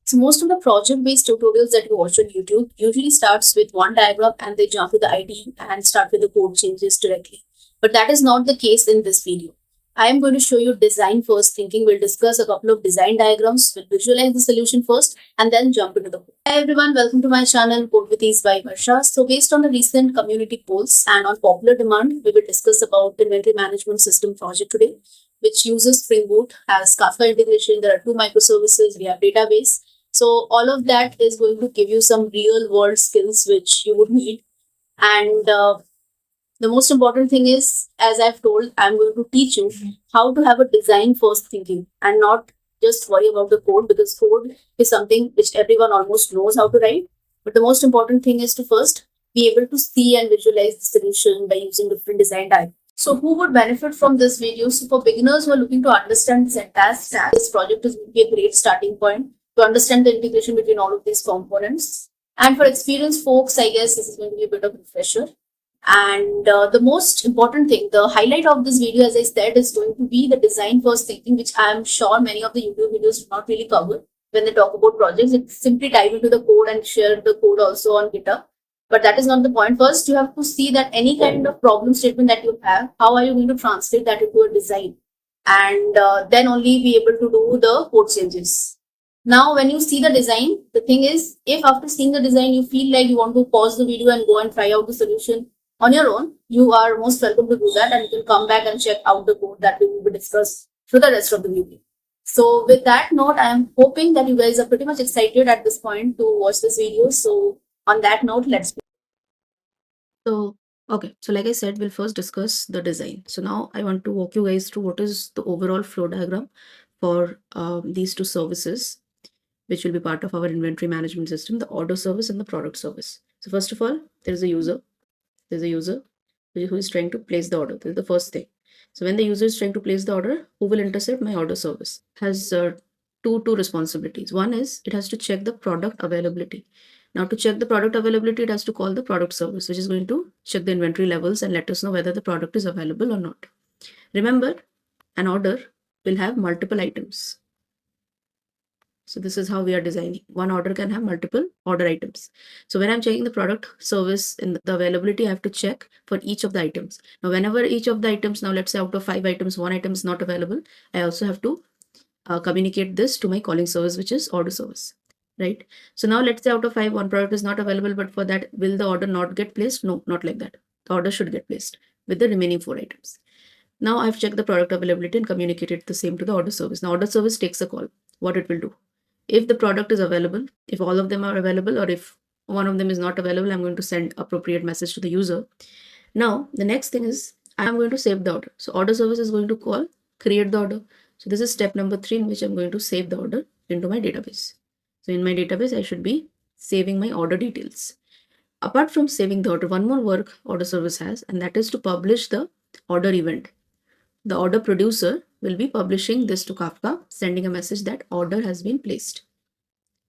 So most of the project-based tutorials that you watch on YouTube usually starts with one diagram and they jump to the IDE and start with the code changes directly. But that is not the case in this video. I am going to show you design first thinking. We'll discuss a couple of design diagrams. We'll visualize the solution first and then jump into the code. Hi everyone, welcome to my channel Code with Ease by Varsha. So based on the recent community polls and on popular demand, we will discuss about inventory management system project today, which uses Spring Boot as Kafka integration. There are two microservices. We have database. So all of that is going to give you some real world skills which you would need. And the most important thing is, as I've told, I'm going to teach you how to have a design first thinking and not just worry about the code, because code is something which everyone almost knows how to write. But the most important thing is to first be able to see and visualize the solution by using different design types. So who would benefit from this video? So for beginners who are looking to understand this entire stack, this project is going to be a great starting point to understand the integration between all of these components. And for experienced folks, I guess this is going to be a bit of a refresher. And the most important thing, the highlight of this video, as I said, is going to be the design first thinking, which I am sure many of the YouTube videos do not really cover when they talk about projects. It's simply dive into the code and share the code also on GitHub. But that is not the point. First, you have to see that any kind of problem statement that you have, how are you going to translate that into a design? And then only be able to do the code changes. Now, when you see the design, the thing is, if after seeing the design, you feel like you want to pause the video and go and try out the solution on your own, you are most welcome to do that, and you can come back and check out the code that we will be discussed through the rest of the video. So with that note, I am hoping that you guys are pretty much excited at this point to watch this video. So on that note, let's begin. So like I said, we'll first discuss the design. So now I want to walk you guys through what is the overall flow diagram for these two services, which will be part of our inventory management system, the order service and the product service. So first of all, there's a user who is trying to place the order. This is the first thing. So when the user is trying to place the order, who will intercept my order service? Has two responsibilities. One is it has to check the product availability. Now to check the product availability, it has to call the product service, which is going to check the inventory levels and let us know whether the product is available or not. Remember, an order will have multiple items. So this is how we are designing. One order can have multiple order items. So when I'm checking the product service in the availability, I have to check for each of the items. Now, whenever each of the items, now let's say out of 5 items, 1 item is not available, I also have to communicate this to my calling service, which is order service, right? So now let's say out of 5, 1 product is not available, but for that, will the order not get placed? No, not like that. The order should get placed with the remaining 4 items. Now I've checked the product availability and communicated the same to the order service. Now order service takes a call. What it will do? If the product is available, if all of them are available, or if one of them is not available, I'm going to send appropriate message to the user. Now, the next thing is I'm going to save the order. So order service is going to call, create the order. So this is step number 3 in which I'm going to save the order into my database. So in my database, I should be saving my order details. Apart from saving the order, one more work order service has, and that is to publish the order event. The order producer will be publishing this to Kafka, sending a message that order has been placed.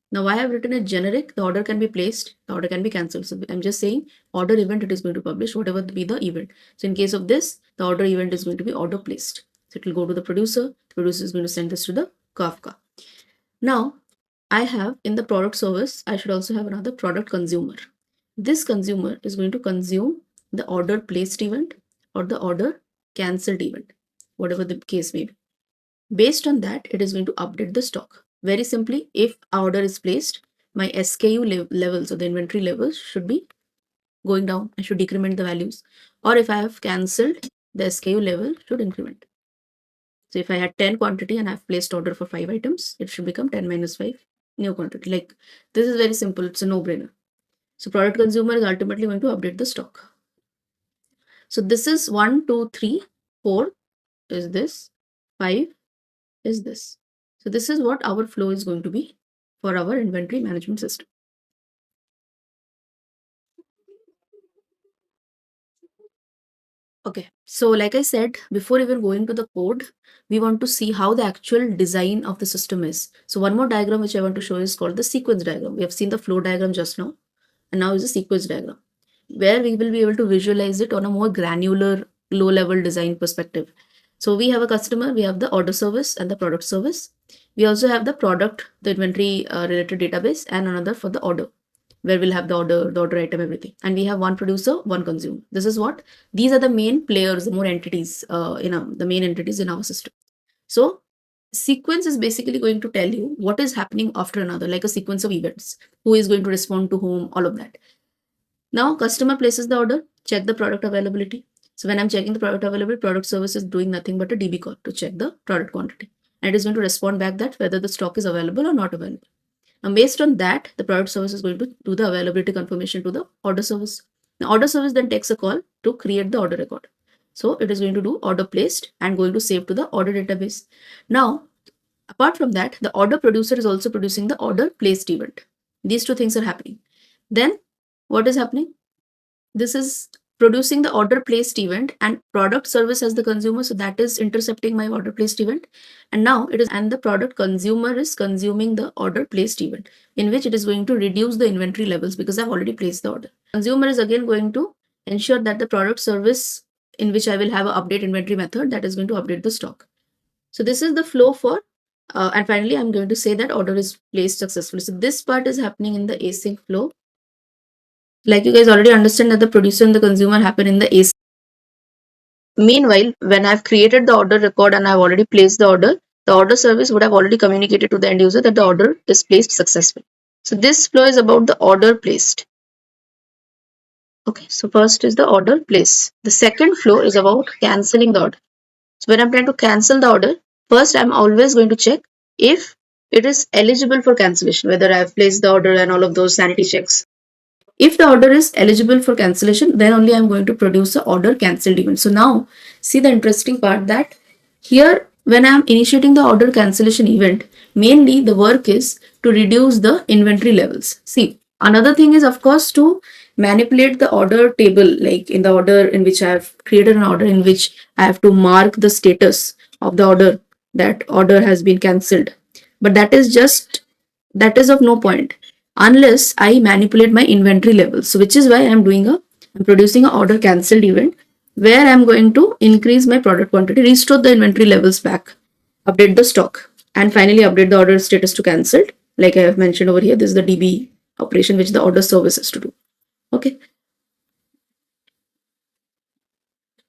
Now I have written a generic, the order can be placed, the order can be cancelled. So I'm just saying order event it is going to publish, whatever be the event. So in case of this, the order event is going to be order placed. So it will go to the producer is going to send this to the Kafka. Now I have in the product service, I should also have another product consumer. This consumer is going to consume the order placed event or the order cancelled event, whatever the case may be. Based on that, it is going to update the stock. Very simply, if order is placed, my SKU levels or the inventory levels should be going down. I should decrement the values. Or if I have cancelled, the SKU level should increment. So if I had 10 quantity and I've placed order for 5 items, it should become 10 minus 5 new quantity. Like this is very simple. It's a no-brainer. So product consumer is ultimately going to update the stock. So this is 1, 2, 3, 4 is this, 5 is this. So this is what our flow is going to be for our inventory management system. Okay, so like I said, before even going to the code, we want to see how the actual design of the system is. So one more diagram which I want to show is called the sequence diagram. We have seen the flow diagram just now, and now is a sequence diagram, where we will be able to visualize it on a more granular, low-level design perspective. So we have a customer, we have the order service and the product service. We also have the product, the inventory related database, and another for the order, where we'll have the order item, everything. And we have one producer, one consumer. This is what, these are the main players, the more entities, the main entities in our system. So sequence is basically going to tell you what is happening after another, like a sequence of events, who is going to respond to whom, all of that. Now customer places the order, check the product availability. So when I'm checking the product availability, product service is doing nothing but a DB call to check the product quantity. And it is going to respond back that whether the stock is available or not available. Now based on that, the product service is going to do the availability confirmation to the order service. The order service then takes a call to create the order record. So it is going to do order placed and going to save to the order database. Now, apart from that, the order producer is also producing the order placed event. These two things are happening. Then what is happening? This is producing the order placed event, and product service as the consumer, so that is intercepting my order placed event. And now it is, and the product consumer is consuming the order placed event, in which it is going to reduce the inventory levels because I've already placed the order. Consumer is again going to ensure that the product service, in which I will have an update inventory method, that is going to update the stock. So this is the flow for and finally I'm going to say that order is placed successfully. So this part is happening in the async flow. Like you guys already understand that the producer and the consumer happen in the async. Meanwhile, when I've created the order record and I've already placed the order service would have already communicated to the end user that the order is placed successfully. So this flow is about the order placed. Okay, so first is the order place. The second flow is about cancelling the order. So when I'm trying to cancel the order, first I'm always going to check if it is eligible for cancellation, whether I've placed the order and all of those sanity checks. If the order is eligible for cancellation, then only I'm going to produce a order cancelled event. So now see the interesting part that here when I'm initiating the order cancellation event, mainly the work is to reduce the inventory levels. See, another thing is of course to manipulate the order table, like in the order in which I have created an order in which I have to mark the status of the order, that order has been cancelled. But that is of no point unless I manipulate my inventory levels. So which is why I'm producing an order cancelled event where I'm going to increase my product quantity, restore the inventory levels back, update the stock, and finally update the order status to cancelled. Like I have mentioned over here, this is the DB operation which the order service has to do. Okay.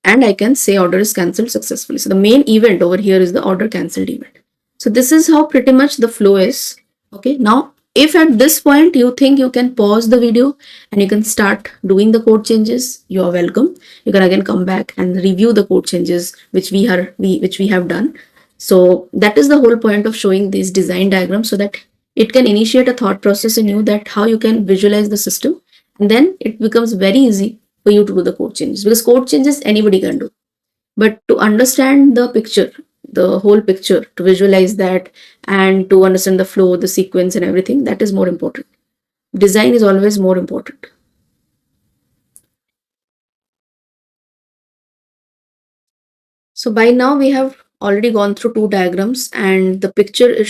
And I can say order is cancelled successfully. So the main event over here is the order cancelled event. So this is how pretty much the flow is. Okay. Now, if at this point you think you can pause the video and you can start doing the code changes, you are welcome. You can again come back and review the code changes which we have done. So that is the whole point of showing these design diagrams, so that it can initiate a thought process in you that how you can visualize the system, and then it becomes very easy for you to do the code changes, because code changes anybody can do. But to understand the picture, the whole picture, to visualize that and to understand the flow, the sequence and everything, that is more important. Design is always more important. So by now we have already gone through two diagrams, and the picture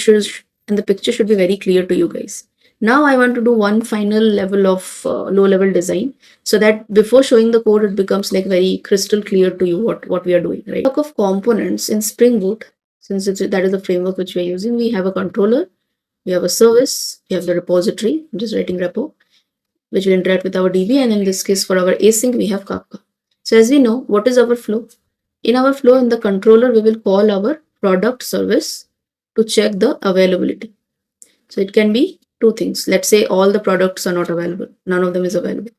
should be very clear to you guys. Now I want to do one final level of low level design, so that before showing the code it becomes like very crystal clear to you what we are doing, right? Network of components in Spring Boot, since that is the framework which we are using, we have a controller, we have a service, we have the repository, I'm just writing repo, which will interact with our DB, and in this case for our async we have Kafka. So as we know, what is our flow? In our flow, in the controller, we will call our product service to check the availability. So it can be two things. Let's say all the products are not available. None of them is available.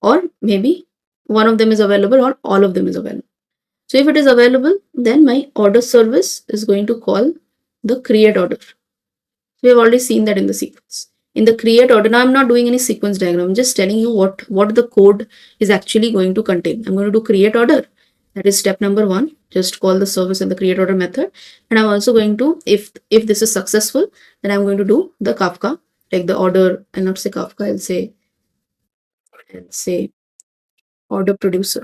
Or maybe one of them is available or all of them is available. So if it is available, then my order service is going to call the create order. We have already seen that in the sequence. In the create order, now I'm not doing any sequence diagram. I'm just telling you what the code is actually going to contain. I'm going to do create order. That is step number 1. Just call the service and the create order method. And I'm also going to, if this is successful, then I'm going to do the Kafka, like the order. I'll not say Kafka, I'll say order producer.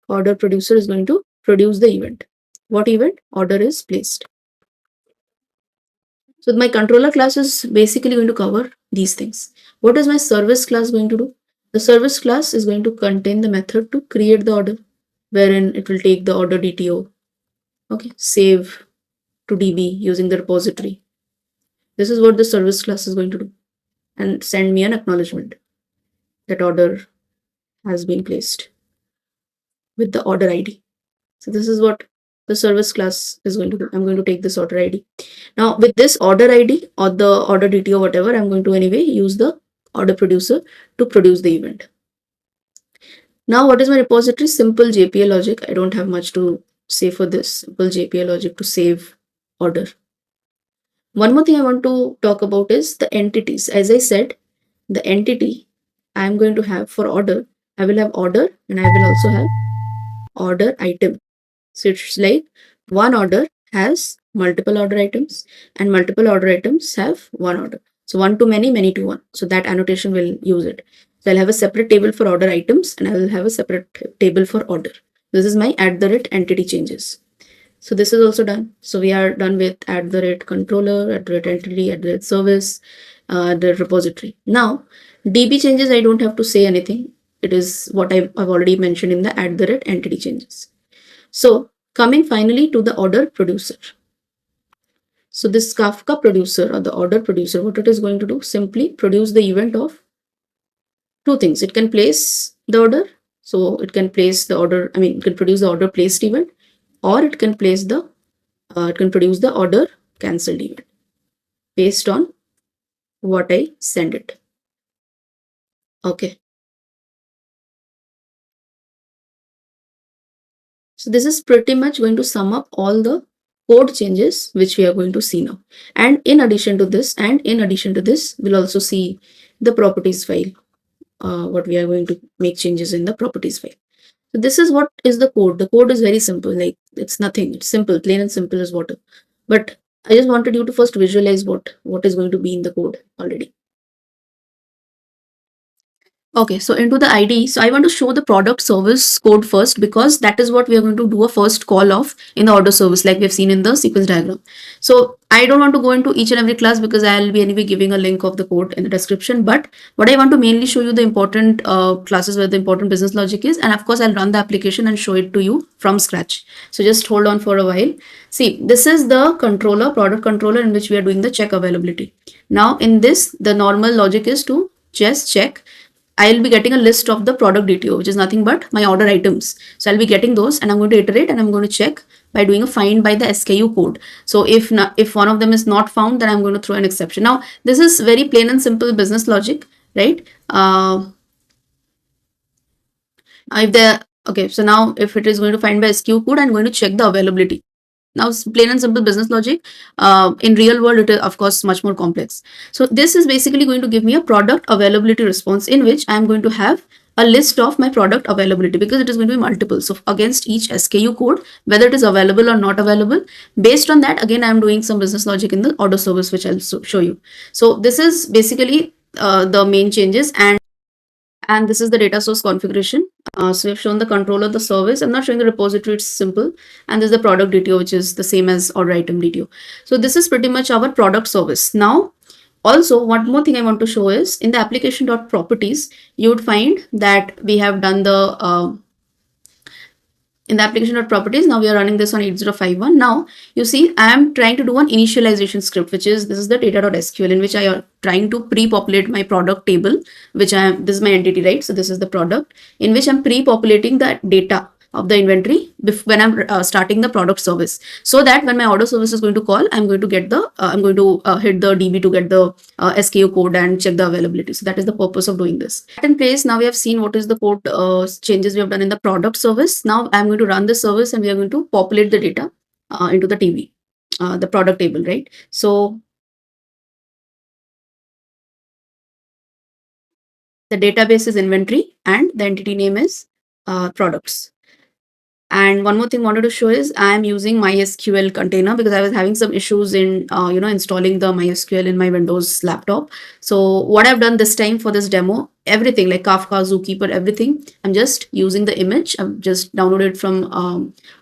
Order producer is going to produce the event. What event? Order is placed. So my controller class is basically going to cover these things. What is my service class going to do? The service class is going to contain the method to create the order, wherein it will take the order DTO, Okay, save to DB using the repository. This is what the service class is going to do, and send me an acknowledgement that order has been placed with the order ID. So this is what the service class is going to do. I'm going to take this order ID. Now with this order ID or the order DT or whatever, I'm going to anyway use the order producer to produce the event. Now what is my repository? Simple JPA logic. I don't have much to say for this. Simple JPA logic to save order. One more thing I want to talk about is the entities. As I said, the entity I'm going to have for order, I will have order and I will also have order item. So it's like one order has multiple order items and multiple order items have one order. So one to many, many to one. So that annotation will use it. So I'll have a separate table for order items and I will have a separate table for order. This is my @entity changes. So this is also done. So we are done with @controller, @entity, @service, the repository. Now DB changes, I don't have to say anything. It is what I've already mentioned in the @entity changes. So coming finally to the order producer. So this Kafka producer or the order producer, what it is going to do, simply produce the event of two things. It can place the order. So it can place the order, it can produce the order placed event, or it can place the, it can produce the order cancelled event based on what I send it. Okay. So this is pretty much going to sum up all the code changes which we are going to see now. And in addition to this, we'll also see the properties file, what we are going to make changes in the properties file. So this is what is the code. The code is very simple, like it's nothing, it's simple, plain and simple as water. But I just wanted you to first visualize what is going to be in the code already. Okay, so into the ID, so I want to show the product service code first because that is what we are going to do a first call of in the order service like we have seen in the sequence diagram. So I don't want to go into each and every class because I'll be anyway giving a link of the code in the description. But what I want to mainly show you the important classes where the important business logic is, and of course I'll run the application and show it to you from scratch. So just hold on for a while. See, this is the controller, product controller in which we are doing the check availability. Now in this, the normal logic is to just check. I'll be getting a list of the product DTO, which is nothing but my order items. So I'll be getting those and I'm going to iterate and I'm going to check by doing a find by the SKU code. So if one of them is not found, then I'm going to throw an exception. Now, this is very plain and simple business logic, right? Okay, so now if it is going to find by SKU code, I'm going to check the availability. Now, plain and simple business logic. In real world, it is of course much more complex. So this is basically going to give me a product availability response in which I am going to have a list of my product availability because it is going to be multiple. So against each SKU code, whether it is available or not available, based on that, again, I am doing some business logic in the order service, which I'll show you. So this is basically the main changes, and this is the data source configuration. So we've shown the controller, the service. I'm not showing the repository, it's simple. And this is the product DTO, which is the same as order item DTO. So this is pretty much our product service. Now, also, one more thing I want to show is in the application.properties, you would find that we have done the in the application.properties. Now we are running this on 8051. Now you see I am trying to do an initialization script, which is this is the data.sql in which I am trying to pre-populate my product table, which this is my entity, right? So this is the product in which I'm pre-populating the data of the inventory when I'm starting the product service, so that when my order service is going to call, I'm going to get the I'm going to hit the DB to get the SKU code and check the availability. So that is the purpose of doing this. In place, now we have seen what is the code changes we have done in the product service. Now I'm going to run the service and we are going to populate the data into the TB, the product table, right? So the database is inventory and the entity name is products. And one more thing I wanted to show is I am using MySQL container because I was having some issues in installing the MySQL in my Windows laptop. So what I've done this time for this demo, everything like Kafka, Zookeeper, everything, I'm just using the image. I've just downloaded from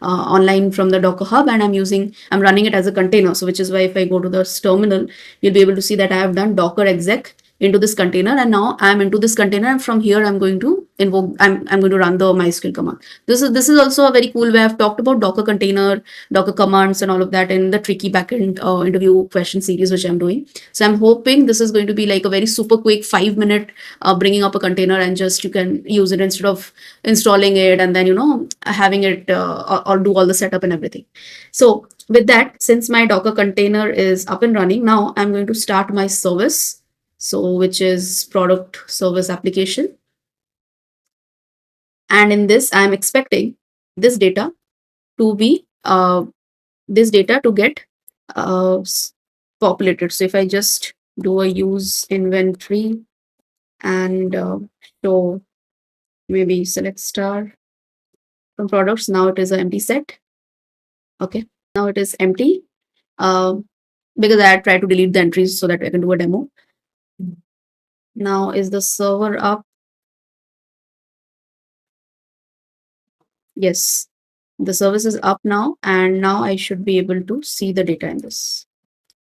online from the Docker Hub, and I'm running it as a container. So which is why if I go to the terminal, you'll be able to see that I have done Docker exec into this container, and now I'm into this container, and from here I'm going to I'm going to run the MySQL command. This is also a very cool way. I've talked about Docker container, Docker commands, and all of that in the tricky backend interview question series which I'm doing. So I'm hoping this is going to be like a very super quick 5 minute bringing up a container, and just you can use it instead of installing it and then having it or do all the setup and everything. So with that, since my Docker container is up and running, now I'm going to start my service. So which is product service application. And in this, I'm expecting this data to be this data to get populated. So if I just do a use inventory and show, maybe select star from products, now it is an empty set. Okay, now it is empty because I had tried to delete the entries so that I can do a demo. Now is the server up? Yes, the service is up now, and now I should be able to see the data in this.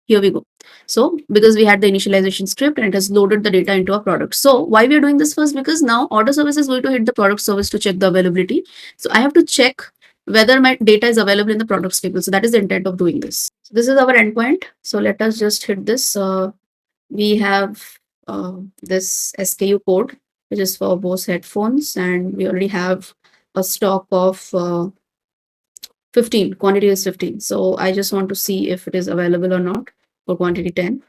Here we go. So because we had the initialization script and it has loaded the data into our product. So why we are doing this first? Because now order service is going to hit the product service to check the availability. So I have to check whether my data is available in the products table. So that is the intent of doing this. So this is our endpoint. So let us just hit this. We have this SKU code, which is for Bose headphones, and we already have a stock of 15. Quantity is 15. So I just want to see if it is available or not for quantity 10.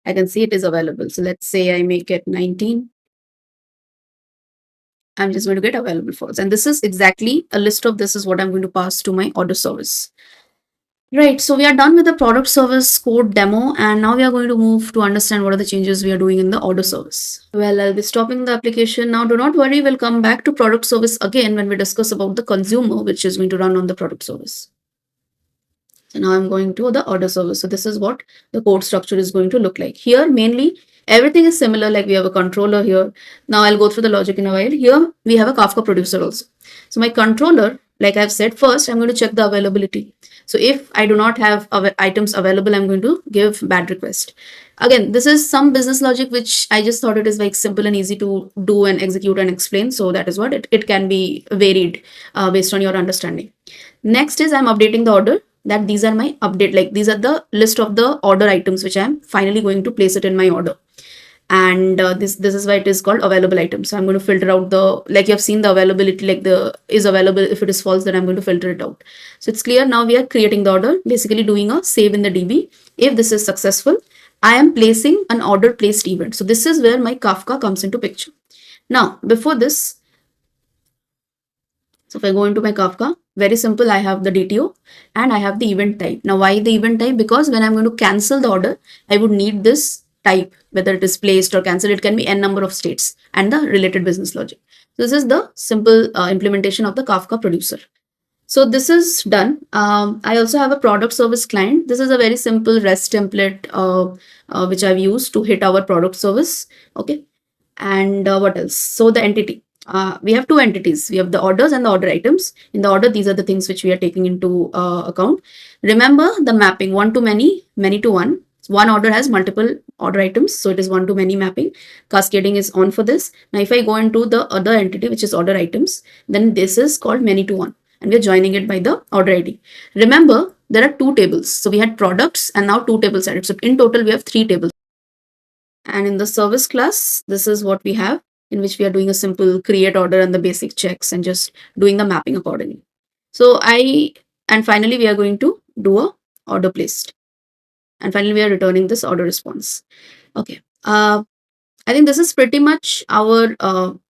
I can see it is available. So let's say I make it 19. I'm just going to get available false. And this is exactly a list of this is what I'm going to pass to my order service. Right, so we are done with the product service code demo, and now we are going to move to understand what are the changes we are doing in the order service. Well, I'll be stopping the application now. Do not worry, we'll come back to product service again when we discuss about the consumer, which is going to run on the product service. So now I'm going to the order service. So this is what the code structure is going to look like. Here, mainly, everything is similar, like we have a controller here. Now I'll go through the logic in a while. Here, we have a Kafka producer also. So my controller, like I've said, first, I'm going to check the availability. So if I do not have items available, I'm going to give bad request. Again, this is some business logic, which I just thought it is like simple and easy to do and execute and explain. So that is what it can be varied based on your understanding. Next is I'm updating the order, that these are my update, like these are the list of the order items which I'm finally going to place it in my order. And this is why it is called available items. So I'm going to filter out the, like you have seen the availability, like the is available. If it is false, then I'm going to filter it out. So it's clear. Now we are creating the order, basically doing a save in the DB. If this is successful, I am placing an order placed event. So this is where my Kafka comes into picture. Now before this, so if I go into my Kafka, very simple, I have the DTO and I have the event type. Now why the event type? Because when I'm going to cancel the order, I would need this type, whether it is placed or cancelled. It can be n number of states and the related business logic. So this is the simple implementation of the Kafka producer. So this is done. I also have a product service client. This is a very simple REST template which I've used to hit our product service. Okay. And what else? So the entity. We have two entities. We have the orders and the order items. In the order, these are the things which we are taking into account. Remember the mapping, one to many, many to one. One order has multiple order items, so it is one to many mapping. Cascading is on for this. Now, if I go into the other entity, which is order items, then this is called many to one, and we're joining it by the order ID. Remember, there are two tables. So we had products and now two tables added. So in total, we have three tables. And in the service class, this is what we have, in which we are doing a simple create order and the basic checks and just doing the mapping accordingly. So and finally, we are going to do a order placed. And finally, we are returning this order response. Okay. I think this is pretty much our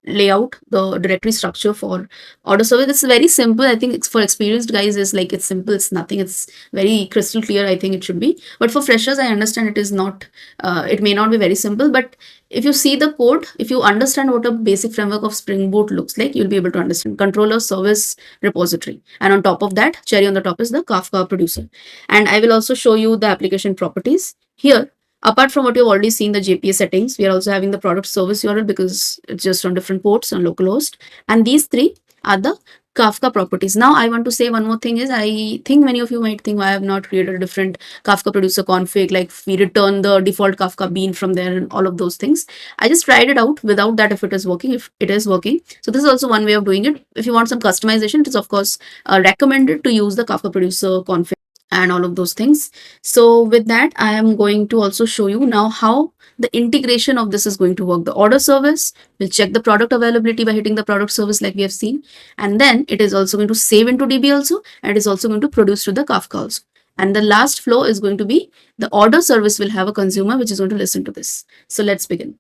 layout, the directory structure for order service. It's very simple. I think it's for experienced guys, is like it's simple. It's nothing. It's very crystal clear. I think it should be. But for freshers, I understand it is not. It may not be very simple. But if you see the code, if you understand what a basic framework of Spring Boot looks like, you'll be able to understand controller, service, repository, and on top of that, cherry on the top is the Kafka producer. And I will also show you the application properties here. Apart from what you've already seen, the JPA settings, we are also having the product service URL because it's just on different ports on localhost. And these three are the Kafka properties. Now I want to say one more thing is, I think many of you might think why I have not created a different Kafka producer config, like we return the default Kafka bean from there and all of those things. I just tried it out without that if it is working, if it is working. So this is also one way of doing it. If you want some customization, it is of course recommended to use the Kafka producer config and all of those things. So with that, I am going to also show you now how the integration of this is going to work. The order service will check the product availability by hitting the product service like we have seen. And then it is also going to save into DB also, and it is also going to produce to the Kafka also. And the last flow is going to be the order service will have a consumer which is going to listen to this. So let's begin.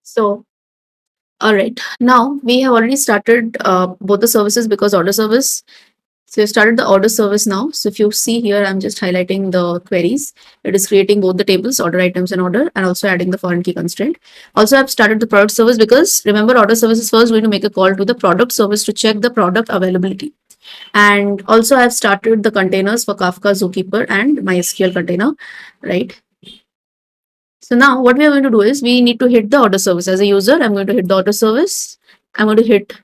So all right, now we have already started both the services because order service. So we've started the order service now. So if you see here, I'm just highlighting the queries. It is creating both the tables, order items and order, and also adding the foreign key constraint. Also, I've started the product service because remember, order service is first going to make a call to the product service to check the product availability. And also, I've started the containers for Kafka, Zookeeper, and MySQL container, right? So now what we are going to do is we need to hit the order service. As a user, I'm going to hit the order service. I'm going to hit,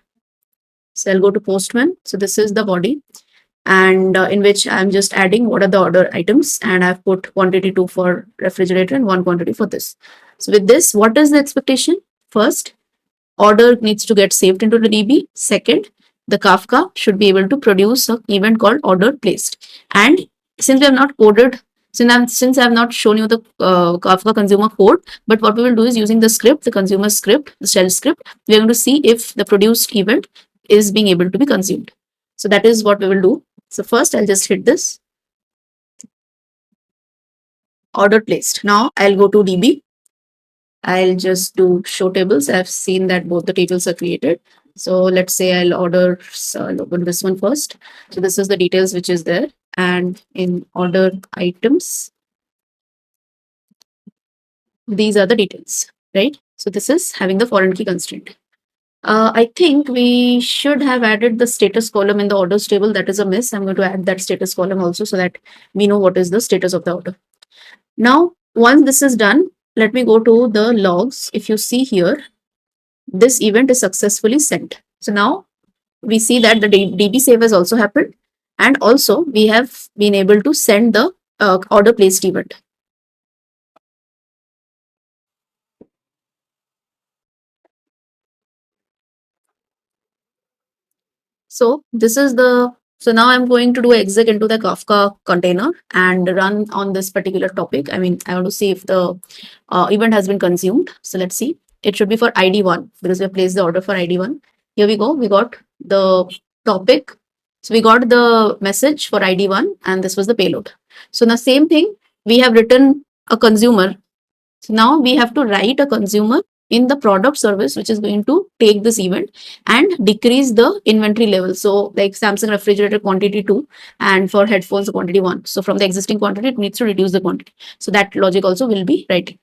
so I'll go to Postman. So this is the body, and in which I'm just adding what are the order items, and I've put quantity 2 for refrigerator and 1 quantity for this. So with this, what is the expectation? First, order needs to get saved into the DB. Second, the Kafka should be able to produce an event called order placed. And since we have not coded, since I have not shown you the Kafka consumer code, but what we will do is using the script, the consumer script, the shell script, we are going to see if the produced event is being able to be consumed. So that is what we will do. So first I'll just hit this order placed. Now I'll go to DB. I'll just do show tables. I've seen that both the tables are created. So let's say I'll order, so I'll open this one first. So this is the details which is there. And in order items, these are the details, right? So this is having the foreign key constraint. I think we should have added the status column in the orders table. That is a miss. I'm going to add that status column also so that we know what is the status of the order. Now, once this is done, let me go to the logs. If you see here, this event is successfully sent. So now we see that the DB save has also happened. And also we have been able to send the order placed event. So this is so now I'm going to do exec into the Kafka container and run on this particular topic. I mean, I want to see if the event has been consumed. So let's see. It should be for ID1 because we have placed the order for ID1. Here we go. We got the topic. So we got the message for ID1 and this was the payload. So the same thing, we have written a consumer. So now we have to write a consumer in the product service, which is going to take this event and decrease the inventory level. So like Samsung refrigerator quantity 2 and for headphones quantity 1. So from the existing quantity, it needs to reduce the quantity. So that logic also will be writing.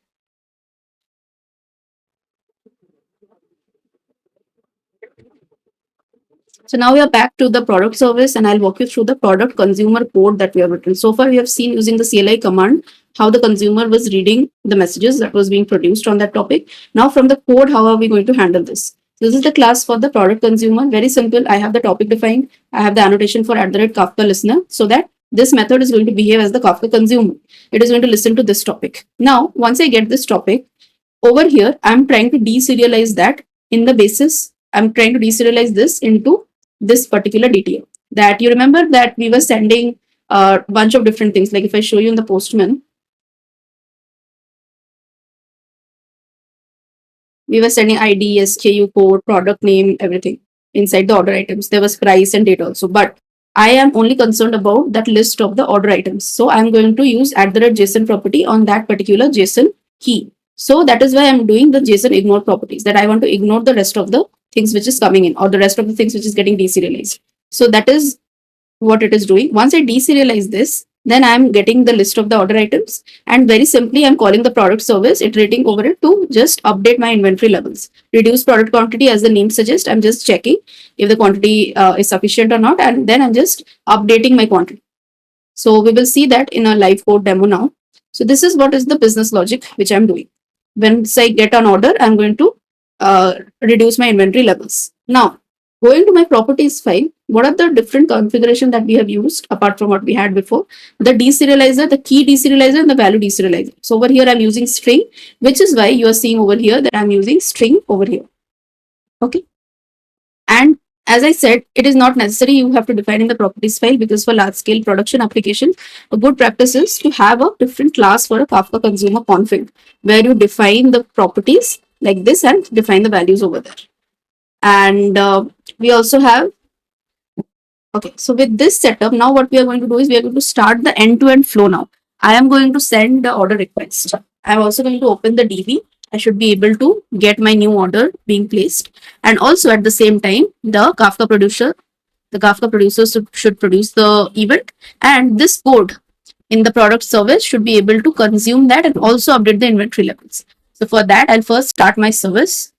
So now we are back to the product service and I'll walk you through the product consumer code that we have written. So far we have seen using the CLI command how the consumer was reading the messages that was being produced on that topic. Now from the code, how are we going to handle this? This is the class for the product consumer. Very simple. I have the topic defined. I have the annotation for @Kafka listener so that this method is going to behave as the Kafka consumer. It is going to listen to this topic. Now, once I get this topic, over here, I'm trying to deserialize that in the basis. I'm trying to deserialize this into this particular DTO. That you remember that we were sending a bunch of different things. Like if I show you in the Postman, we were sending ID, SKU code, product name, everything inside the order items. There was price and date also. But I am only concerned about that list of the order items. So I'm going to use @JSON property on that particular JSON key. So that is why I'm doing the JSON ignore properties, that I want to ignore the rest of the things which is coming in or the rest of the things which is getting deserialized. So that is what it is doing. Once I deserialize this, then I'm getting the list of the order items and very simply I'm calling the product service, iterating over it to just update my inventory levels. Reduce product quantity as the name suggests. I'm just checking if the quantity is sufficient or not and then I'm just updating my quantity. So we will see that in a live code demo now. So this is what is the business logic which I'm doing. Once I get an order, I'm going to reduce my inventory levels. Now, going to my properties file, what are the different configuration that we have used apart from what we had before? The deserializer, the key deserializer, and the value deserializer. So over here, I'm using string, which is why you are seeing over here that I'm using string over here. Okay. And as I said, it is not necessary you have to define in the properties file, because for large scale production application, a good practice is to have a different class for a Kafka consumer config, where you define the properties like this and define the values over there. And we also have, okay, so with this setup, now what we are going to do is we are going to start the end-to-end flow now. I am going to send the order request. I'm also going to open the DB. I should be able to get my new order being placed. And also at the same time, the Kafka producer should produce the event. And this code in the product service should be able to consume that and also update the inventory levels. So for that, I'll first start my service.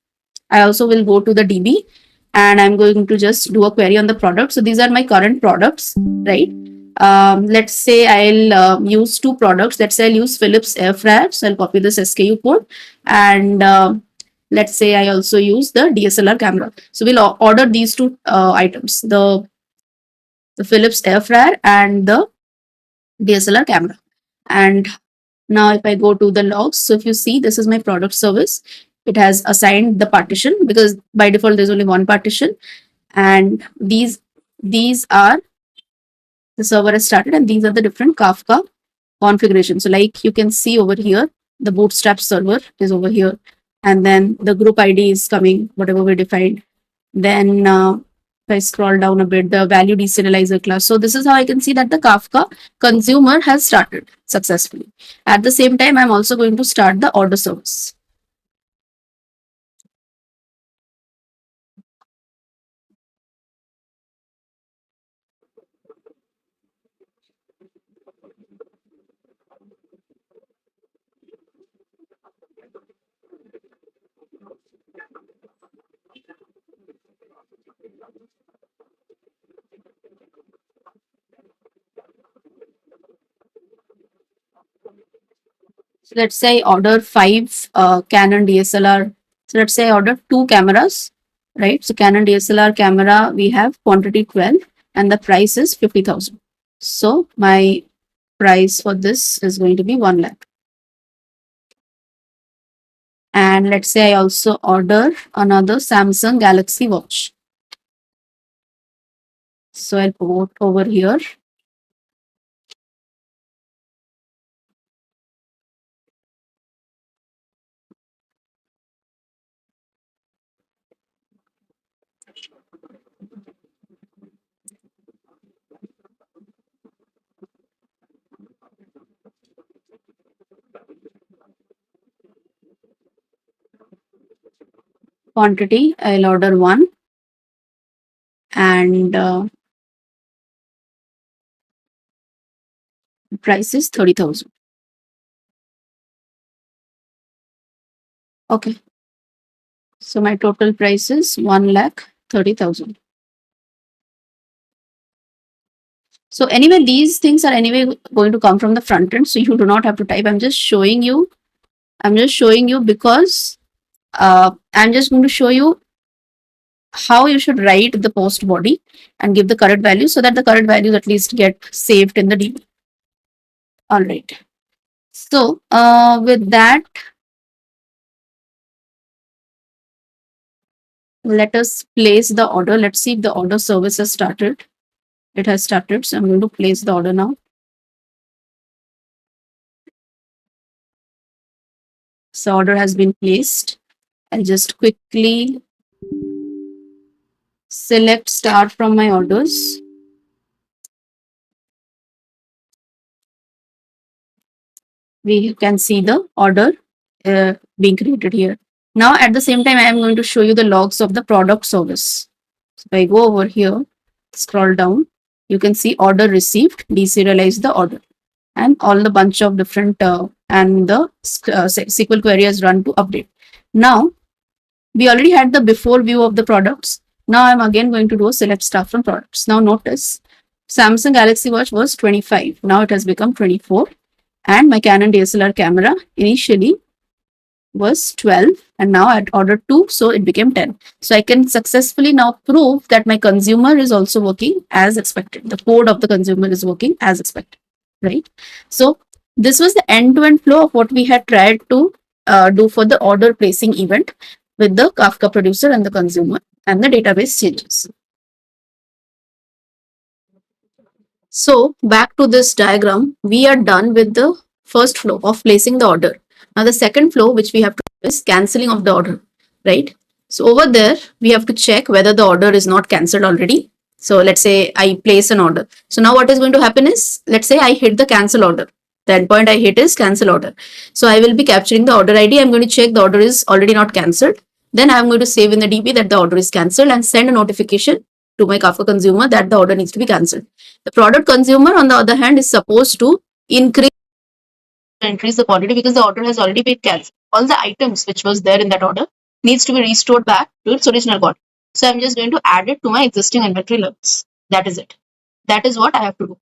I also will go to the DB and I'm going to just do a query on the product. So these are my current products, right? Let's say I'll use two products. Let's say I'll use Philips air fryer. So I'll copy this SKU code, and let's say I also use the DSLR camera. So we'll order these two items, the Philips air fryer and the DSLR camera. And now if I go to the logs, so if you see, this is my product service. It has assigned the partition because by default there's only one partition, and these are the server has started, and these are the different Kafka configurations. So like you can see over here, the bootstrap server is over here, and then the group ID is coming, whatever we defined. Then if I scroll down a bit, the value deserializer class. So this is how I can see that the Kafka consumer has started successfully. At the same time, I'm also going to start the order service. So let's say order five Canon DSLR. So let's say I order two cameras, right? So Canon DSLR camera, we have quantity 12 and the price is 50,000. So my price for this is going to be 1 lakh. And let's say I also order another Samsung Galaxy watch. So I'll put over here. Quantity, I'll order one, and price is 30,000. Okay. So my total price is 1,30,000. So anyway, these things are anyway going to come from the front end, so you do not have to type. I'm just showing you because I'm just going to show you how you should write the post body and give the current value so that the current values at least get saved in the DB. All right. So with that, let us place the order. Let's see if the order service has started. It has started. So I'm going to place the order now. So order has been placed. I'll just quickly select start from my orders. We can see the order being created here. Now at the same time, I am going to show you the logs of the product service. So if I go over here, scroll down, you can see order received, deserialize the order, and all the bunch of different and the SQL query has run to update. Now we already had the before view of the products. Now I'm again going to do a select start from products. Now notice Samsung Galaxy Watch was 25. Now it has become 24. And my Canon DSLR camera initially was 12 and now I ordered 2, so it became 10. So I can successfully now prove that my consumer is also working as expected. The code of the consumer is working as expected, right? So this was the end-to-end flow of what we had tried to do for the order placing event with the Kafka producer and the consumer and the database changes. So back to this diagram, we are done with the first flow of placing the order. Now the second flow which we have to do is cancelling of the order, right? So over there, we have to check whether the order is not cancelled already. So let's say I place an order. So now what is going to happen is, let's say I hit the cancel order. The endpoint I hit is cancel order. So I will be capturing the order ID. I'm going to check the order is already not cancelled. Then I'm going to save in the DB that the order is cancelled and send a notification to my Kafka consumer that the order needs to be cancelled. The product consumer, on the other hand, is supposed to increase the quantity because the order has already been cancelled. All the items which was there in that order needs to be restored back to its original quantity. So I'm just going to add it to my existing inventory levels. That is it. That is what I have to do.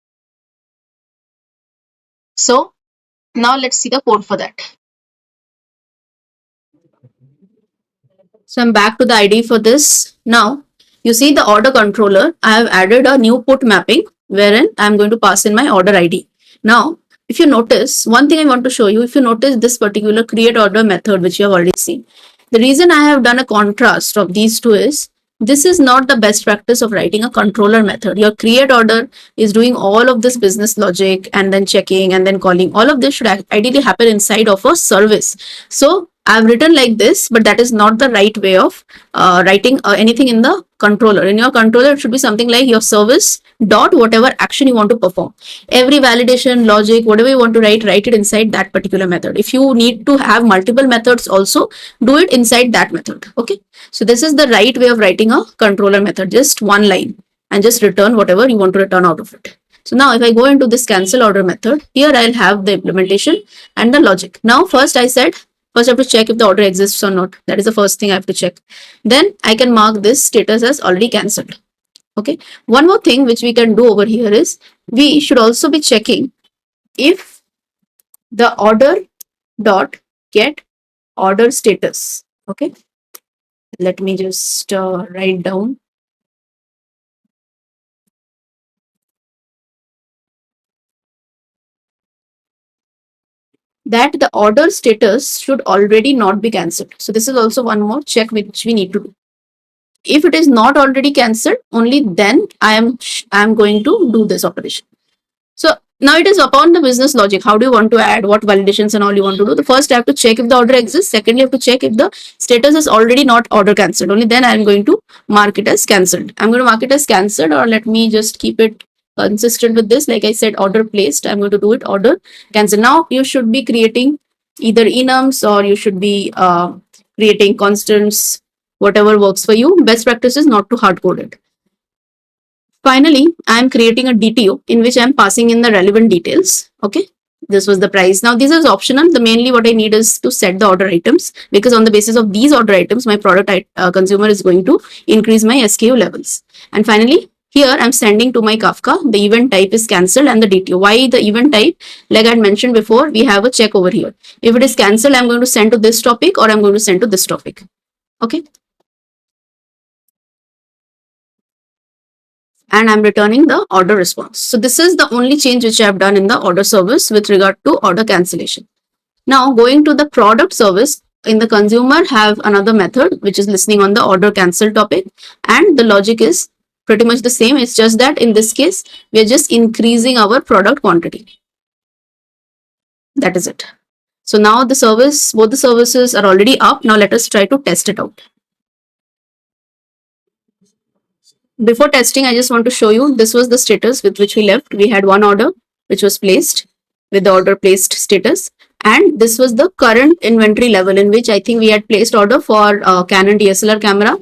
So now let's see the code for that. So I'm back to the ID for this. Now you see the order controller. I have added a new put mapping wherein I'm going to pass in my order ID. Now, if you notice, one thing I want to show you, if you notice this particular create order method, which you have already seen, the reason I have done a contrast of these two is this is not the best practice of writing a controller method. Your create order is doing all of this business logic and then checking and then calling. All of this should ideally happen inside of a service. So I've written like this, but that is not the right way of writing anything in the controller. In your controller, it should be something like your service dot whatever action you want to perform. Every validation, logic, whatever you want to write it inside that particular method. If you need to have multiple methods also, do it inside that method. Okay. So this is the right way of writing a controller method. Just one line and just return whatever you want to return out of it. So now if I go into this cancel order method, here I'll have the implementation and the logic. Now first I said, first I have to check if the order exists or not. That is the first thing I have to check. Then I can mark this status as already cancelled. Okay. One more thing which we can do over here is we should also be checking if the order dot get order status. Okay. Let me just write down. That the order status should already not be cancelled. So this is also one more check which we need to do. If it is not already cancelled, only then I am going to do this operation. So now it is upon the business logic. How do you want to add, what validations and all you want to do? The first I have to check if the order exists. Secondly, I have to check if the status is already not order cancelled. Only then I am going to mark it as cancelled. I'm going to mark it as cancelled, or let me just keep it consistent with this. Like I said, order placed. I'm going to do it order cancelled. Now you should be creating either enums or you should be creating constants, whatever works for you. Best practice is not to hard code it. Finally, I am creating a DTO in which I am passing in the relevant details. Okay. This was the price. Now, this is optional. The mainly what I need is to set the order items, because on the basis of these order items, my product consumer is going to increase my SKU levels. And finally, here I'm sending to my Kafka. The event type is cancelled and the DTO. Why the event type? Like I had mentioned before, we have a check over here. If it is cancelled, I'm going to send to this topic or I'm going to send to this topic. Okay. And I'm returning the order response. So this is the only change which I have done in the order service with regard to order cancellation. Now going to the product service, in the consumer have another method which is listening on the order cancel topic, and the logic is pretty much the same. It's just that in this case, we are just increasing our product quantity. That is it. So now the service, both the services are already up. Now let us try to test it out. Before testing, I just want to show you, this was the status with which we left. We had one order which was placed with the order placed status. And this was the current inventory level in which I think we had placed order for Canon DSLR camera.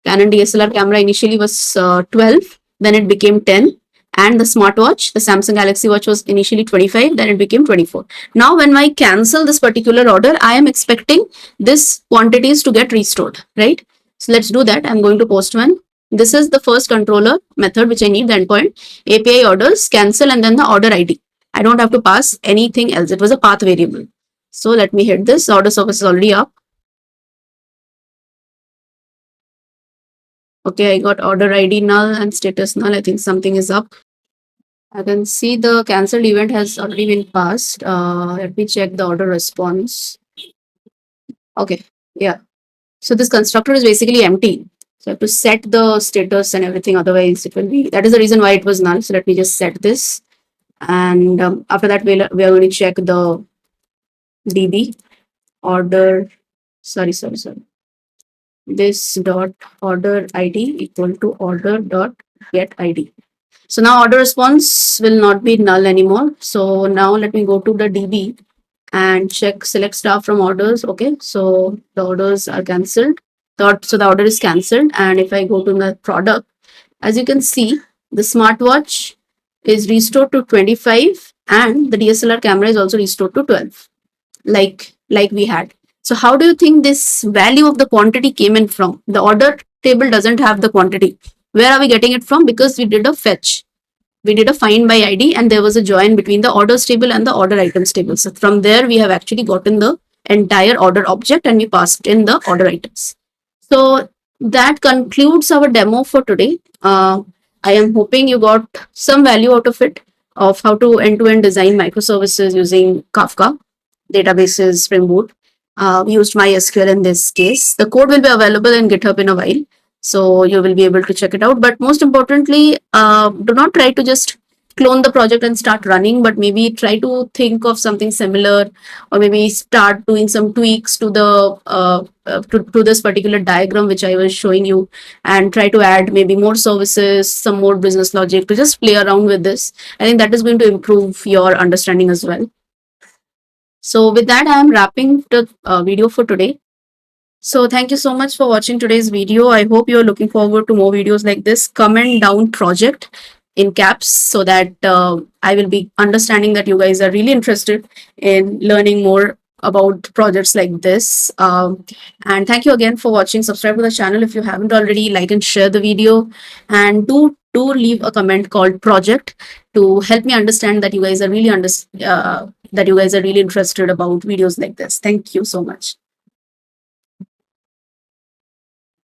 Canon DSLR camera initially was 12, then it became 10. And the smartwatch, the Samsung Galaxy Watch was initially 25, then it became 24. Now, when I cancel this particular order, I am expecting this quantities to get restored, right? So let's do that. I'm going to post one. This is the first controller method which I need, the endpoint. API orders, cancel, and then the order ID. I don't have to pass anything else. It was a path variable. So let me hit this. Order service is already up. Okay, I got order ID null and status null. I think something is up. I can see the cancelled event has already been passed. Let me check the order response. Okay, yeah. So this constructor is basically empty. So I have to set the status and everything. Otherwise, it will be. That is the reason why it was null. So let me just set this. And after that, we are going to check the DB order. Sorry. This dot order ID equal to order dot get ID. So now order response will not be null anymore. So now let me go to the DB and check select star from orders. Okay, so the orders are cancelled. So the order is cancelled. And if I go to the product, as you can see, the smartwatch is restored to 25 and the DSLR camera is also restored to 12, like we had. So how do you think this value of the quantity came in from? The order table doesn't have the quantity. Where are we getting it from? Because we did a fetch. We did a find by ID and there was a join between the orders table and the order items table. So from there, we have actually gotten the entire order object and we passed in the order items. So that concludes our demo for today. I am hoping you got some value out of it, of how to end-to-end design microservices using Kafka databases, Spring Boot. We used MySQL in this case. The code will be available in GitHub in a while, so you will be able to check it out. But most importantly, do not try to just clone the project and start running, but maybe try to think of something similar, or maybe start doing some tweaks to the to this particular diagram which I was showing you, and try to add maybe more services, some more business logic to just play around with this. I think that is going to improve your understanding as well. So with that, I am wrapping the video for today. So thank you so much for watching today's video. I hope you're looking forward to more videos like this. Comment down project in caps so that I will be understanding that you guys are really interested in learning more about projects like this. And thank you again for watching. Subscribe to the channel if you haven't already. Like and share the video, and do leave a comment called project to help me understand that you guys are really that you guys are really interested about videos like this. Thank you so much.